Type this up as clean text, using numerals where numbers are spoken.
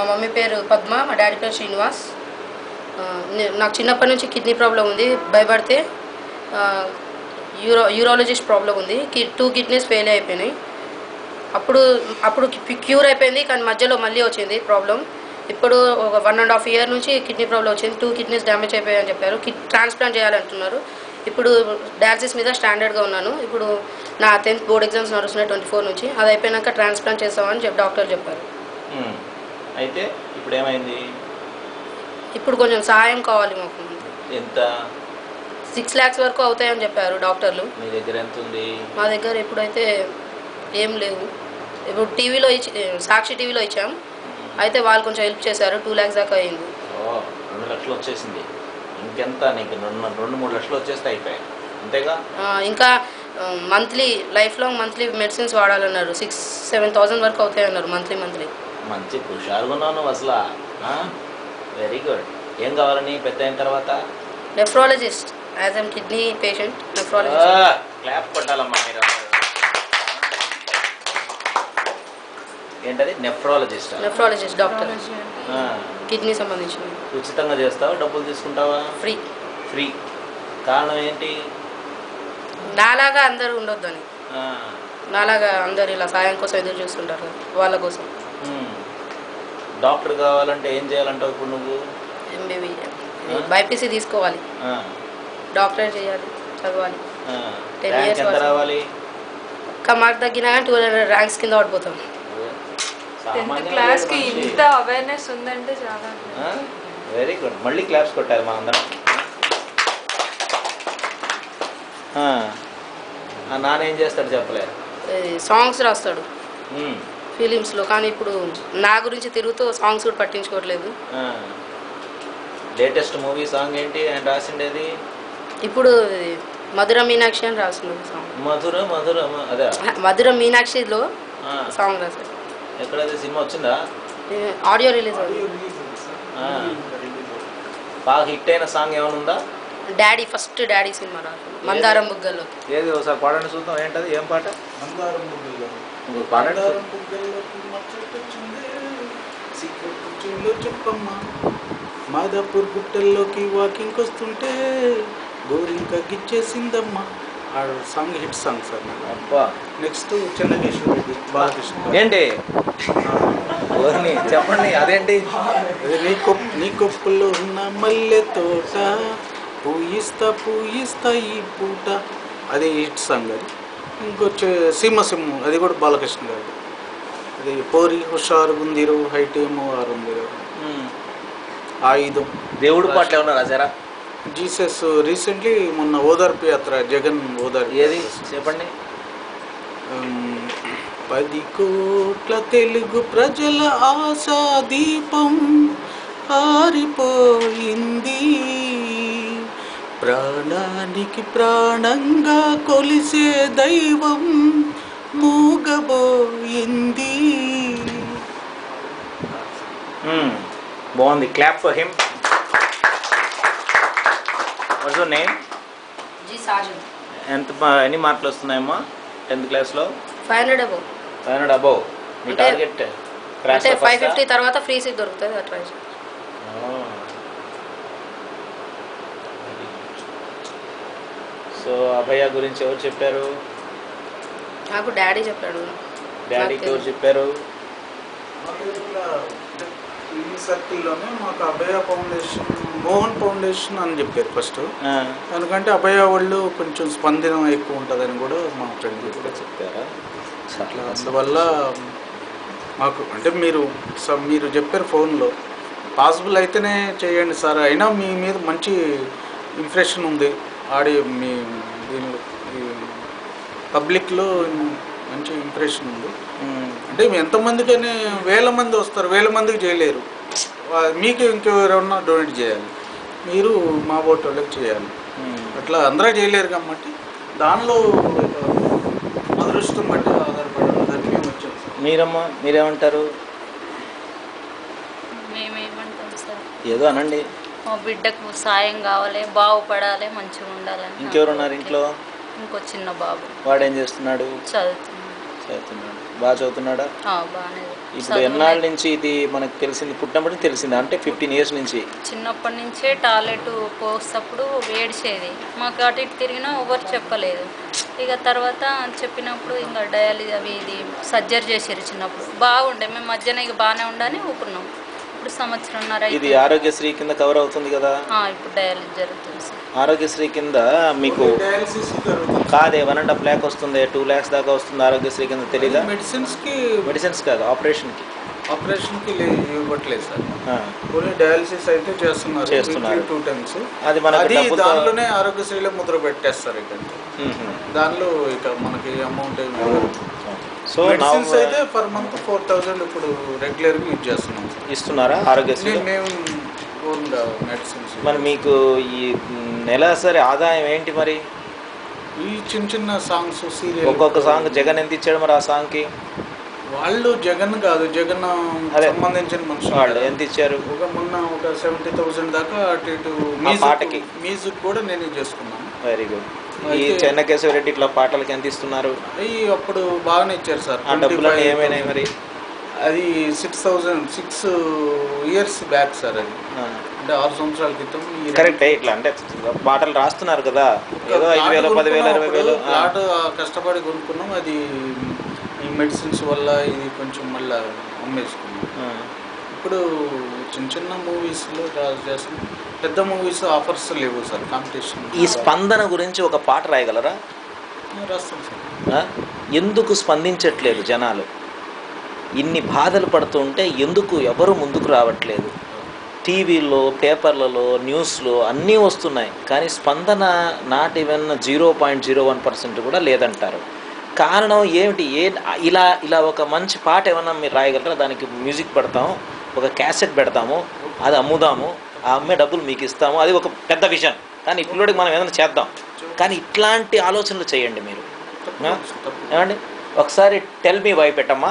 మా మమ్మీ పేరు పద్మ, మా డాడీ పేరు శ్రీనివాస్. నాకు చిన్నప్పటి నుంచి కిడ్నీ ప్రాబ్లం ఉంది. భయపడితే యూరాలజిస్ట్ ప్రాబ్లం ఉంది. 2 కిడ్నీస్ ఫెయిల్ అయిపోయినాయి. అప్పుడు క్యూర్ అయిపోయింది, కానీ మధ్యలో మళ్ళీ వచ్చింది ప్రాబ్లం. ఇప్పుడు ఒక 1.5 year నుంచి కిడ్నీ ప్రాబ్లం వచ్చింది. 2 కిడ్నీస్ డ్యామేజ్ అయిపోయాయని చెప్పారు. ట్రాన్స్ప్లాంట్ చేయాలంటున్నారు. ఇప్పుడు డయాలసిస్ మీద స్టాండర్డ్గా ఉన్నాను. ఇప్పుడు నా 10th బోర్డ్ ఎగ్జామ్స్ నడుస్తున్నాయి 24 నుంచి. అది అయిపోయినాక ట్రాన్స్ప్లాంట్ చేస్తామని డాక్టర్ చెప్పారు. అయితే ఇప్పుడు ఏమైంది? ఇప్పుడు కొంచెం సహాయం కావాలి మాకు. ఎంత? 6 lakhs వరకు అవుతాయని చెప్పారు డాక్టర్లు. మీ దగ్గర ఎంత ఉంది? మా దగ్గర ఇప్పుడైతే ఏం లేవు. ఇప్పుడు టీవీలో సాక్షి టీవీలో ఇచ్చాం. అయితే వాళ్ళు కొంచెం హెల్ప్ చేశారు. 2 lakhs దాకా అయింది. 2 లక్షలు వచ్చేసింది. ఇంకెంత? నీకు 2-3 లక్షలు వచ్చేస్తే అయిపోయాయి, అంతేగా? ఇంకా monthly life long monthly medicines వాడాలన్నారు. 6-7 thousand వరకు అవుతాయన్నారు మంత్లీ. మంచి హుషారుగా ఉన్నాను అసలు. Very good. ఏం కావాలని పెద్ద అయిన తర్వాత? Nephrologist. As um kidney patient, nephrologist. Clap కొట్టాలమ్మా మీరు. ఏంటది? Nephrologist doctor. కిడ్నీ సంబంధించిన. ఉచితంగా చేస్తావా, డబ్బులు తీసుకుంటావా? ఫ్రీ. కారణం ఏంటి? నాలాగా అందరూ ఉండొద్దని. నాలాగా అందరు ఇలా సాయం కోసం ఎదురు చూస్తుంటారు, వాళ్ళ కోసం. డాక్టర్ కావాలంటే ఏం చేయాలంటావు ఇప్పుడు నువ్వు? బైపీసీ తీసుకోవాలి, డాక్టరేట్ చేయాలి, చదవాలి. 10 years రావాలి. ఒక్క మార్క్ తగ్గినా కానీ 200 ర్యాంక్స్ కింద పడిపోతాం. 10th క్లాస్కి ఇంత అవేర్నెస్ ఉందంటే చాలా. Very good. మళ్ళీ క్లాప్స్ కొట్టారు మా అందరం. నాన్న ఏం చేస్తాడు చెప్పలేదు? సాంగ్స్ రాస్తాడు ఫిలిమ్స్లో, కానీ ఇప్పుడు నా గురించి తిరుగుతూ సాంగ్స్ కూడా పట్టించుకోవట్లేదు. లేటెస్ట్ మూవీ సాంగ్ ఏంటి ఆయన రాసిండేది? ఇప్పుడు మధుర మీనాక్షి అని రాస్తున్నాడు సాంగ్. మధుర మీనాక్షిలో సాంగ్ రాశాడు. ఎక్కడైతే సినిమా వచ్చిందా? ఆడియో రిలీజ్ అవుతుంది. బాగా హిట్ అయిన సాంగ్ ఏమైనా ఉందా? ఫస్ట్ డాడీ సినిమా రాదు, మందారం బుగ్గల్లో. ఏది ఒకసారి పాడండి చూద్దాం. ఏంటది? ఏం పాట? మందారం బుగ్గల్లో. పాడండి. చెప్పమ్మా, మాదాపూర్ గుట్టల్లోకి వాకింగ్కి వస్తుంటే గోరింక గిచ్చేసిందమ్మా. ఆ సాంగ్ హిట్ సాంగ్ సార్. అబ్బా. నెక్స్ట్ చెన్నకేశ్వర రెడ్డి, బాలకృష్ణ. ఏంటి చెప్పండి, అదేంటి? నీ కొప్పుల్లో ఉన్న మల్లె తోట పూయిస్తా ఈ పూట, అది హిట్ సాంగ్. అది ఇంకొచ్చే సీమసింహం, అది కూడా బాలకృష్ణ గారు. అది పోరి హుషారు గుందిరు హైట్ ఏమో 6 ఆయుధం. దేవుడు పాటలు ఏమన్నా రాశారా? జీసస్ రీసెంట్లీ మొన్న ఓదార్పు యాత్ర, జగన్ ఓదార్పు. ఏది చెప్పండి. 10 కోట్ల తెలుగు ప్రజల ఆశా దీపం ఆరిపోయింది, ప్రాణానికి ప్రాణంగా కొలిసే దైవం మూగబోయింది. బాగుంది. Clap for him. What's your name? G Sajan. ఎన్ని మార్కులు వస్తున్నాయమ్మా 10th క్లాస్లో? 500 above. 500 above. మీ టార్గెట్? అంటే 550 తర్వాత ఫ్రీ సీట్ దొరుకుతుంది. అట్లా. సో అభయ గురించి ఎవరు చెప్పారు? నాకు డాడీ చెప్పాడు. డాడీకి ఎవరు చెప్పారు? ఈ సర్కిల్లోనే మాకు అభయ ఫౌండేషన్, మోహన్ ఫౌండేషన్ అని చెప్పారు ఫస్ట్. ఎందుకంటే అభయ వాళ్ళు కొంచెం స్పందన ఎక్కువ ఉంటుందని కూడా మా ఫ్రెండ్ కూడా చెప్పారా? అట్లా అందువల్ల మాకు అంటే మీరు చెప్పారు ఫోన్లో, పాసిబుల్ అయితేనే చేయండి సార్. అయినా మీ మీద మంచి ఇంప్రెషన్ ఉంది, మీ దీనిలో పబ్లిక్లో మంచి ఇంప్రెషన్ ఉంది. అంటే ఎంతమందికైనా 1000 మంది వస్తారు, 1000 మందికి చేయలేరు. మీకు ఇంకెవరన్నా డొనేట్ చేయాలి, మీరు మా ఓటు వాళ్ళకి చేయాలి. అట్లా అందరూ చేయలేరు కాబట్టి దానిలో అదృష్టం బట్టి ఆధారపడి అందరికీ మేము వచ్చాం. మీరమ్మా, మీరేమంటారు? మేమేమంటాం సార్, ఏదో అనండి. మా బిడ్డకు సాయం కావాలి, బాగుపడాలి, మంచిగా ఉండాలని. ఇంకెవరున్నారు ఇంట్లో? ఇంకో చిన్న బాబు. వాడేం చేస్తున్నాడు? చదువుతున్నాడు. చదువుతున్నాడు. బాగా చదువుతున్నాడా? బాగానే ఇప్పుడు ఎన్నాళ్ళ నుంచి ఇది మనకు తెలిసింది? పుట్టినప్పటి నుంచి తెలిసింది అంటే 15 years నుంచి? చిన్నప్పటి నుంచే టాయిలెట్ పోసేటప్పుడు ఏడ్చేది. మాకు అటు ఇటు తిరిగినా ఎవరు చెప్పలేదు. ఇక తర్వాత చెప్పినప్పుడు ఇంకా డయాలిసిస్ అవి ఇది సర్జరీ చేసారు. చిన్నప్పుడు బాగుండే, మేము మధ్యాహ్నం ఇక బాగానే ఉండని ఊకున్నాం. ఇప్పుడు సంవత్సరంన్నర ఇది ఆరోగ్యశ్రీ కింద కవర్ అవుతుంది కదా? ఇప్పుడు డయాలిసిస్ జరుగుతుంది సార్. ఆరోగ్యశ్రీ కింద మీకు డయాలసిస్ కాదే 1.5 lakh వస్తుంది, 2 lakhs దాకా వస్తుంది ఆరోగ్యశ్రీ కింద, తెలీదా? మెడిసిన్స్ కాదు, ఆపరేషన్కి ఇవ్వట్లేదు సార్. ఓన్లీ డయాలసిస్ అయితే చేస్తున్నారు 2 times. అది మనకి దాంట్లోనే ఆరోగ్యశ్రీలో ముద్ర పెట్టేస్తారు. ఇక దానిలో ఇక మనకి అమౌంట్ సో మెడిసిన్స్ అయితే పర్ మంత్ 4,000 ఇప్పుడు రెగ్యులర్గా యూజ్ చేస్తున్నాం. ఇస్తున్నారా ఆరోగ్యశ్రీ? మేము మెడిసిన్స్. మరి మీకు ఈ నెలసరి ఆదాయం ఏంటి మరి? ఈ చిన్న చిన్న సాంగ్స్, సీరియల్. ఒక్కొక్క సాంగ్ జగన్ ఎంత ఇచ్చాడు మరి ఆ సాంగ్కి? వాళ్ళు జగన్ కాదు, జగన్ సంబంధించిన మనుషులు. వాళ్ళు ఎంత ఇచ్చారు? మొన్న ఒక 70,000 దాకా అటు ఇటు పాటకి. మ్యూజిక్ కూడా నేను చేసుకున్నాను. Very good. ఈ చెన్నకేశవరెడ్డి ఇట్లా పాటలకి ఎంత ఇస్తున్నారు? అవి అప్పుడు బాగానే ఇచ్చారు సార్. ఆ డబ్బులన్నీ ఏమైనాయి మరి? అది 6 years బ్యాక్ సార్. అది అంటే 6 సంవత్సరాల క్రితం. కరెక్ట్. ఇట్లా అంటే పాటలు రాస్తున్నారు కదా, ఏదో 5,000, 10,000, 20,000 ప్లాట్ కష్టపడి కొనుక్కున్నాం. అది ఈ మెడిసిన్స్ వల్ల ఇది కొంచెం మళ్ళీ అమ్మేసుకున్నాం. ఇప్పుడు చిన్న చిన్న మూవీస్లో చేస్తున్నాం. పెద్ద మూవీస్ ఆఫర్స్ లేవు సార్, కాంపిటీషన్. ఈ స్పందన గురించి ఒక పాట రాయగలరా? రాస్తాం సార్. ఎందుకు స్పందించట్లేదు జనాలు? ఇన్ని బాధలు పడుతుంటే ఎందుకు ఎవరు ముందుకు రావట్లేదు? టీవీలో, పేపర్లలో, న్యూస్లో అన్నీ వస్తున్నాయి, కానీ స్పందన నాట్ ఈవెన్ 0.01% కూడా లేదంటారు. కారణం ఏమిటి? ఇలా ఒక మంచి పాట ఏమన్నా మీరు రాయగలరా? దానికి మ్యూజిక్ పెడతాం, ఒక క్యాసెట్ పెడతాము, అది అమ్ముదాము, ఆ అమ్మే డబ్బులు మీకు ఇస్తాము, అది ఒక పెద్ద విజన్. కానీ ఇప్పటికి మనం ఏదైనా చేద్దాం, కానీ ఇట్లాంటి ఆలోచనలు చేయండి మీరు. ఏమండి? ఒకసారి టెల్ మీ వై పెట్టమ్మా.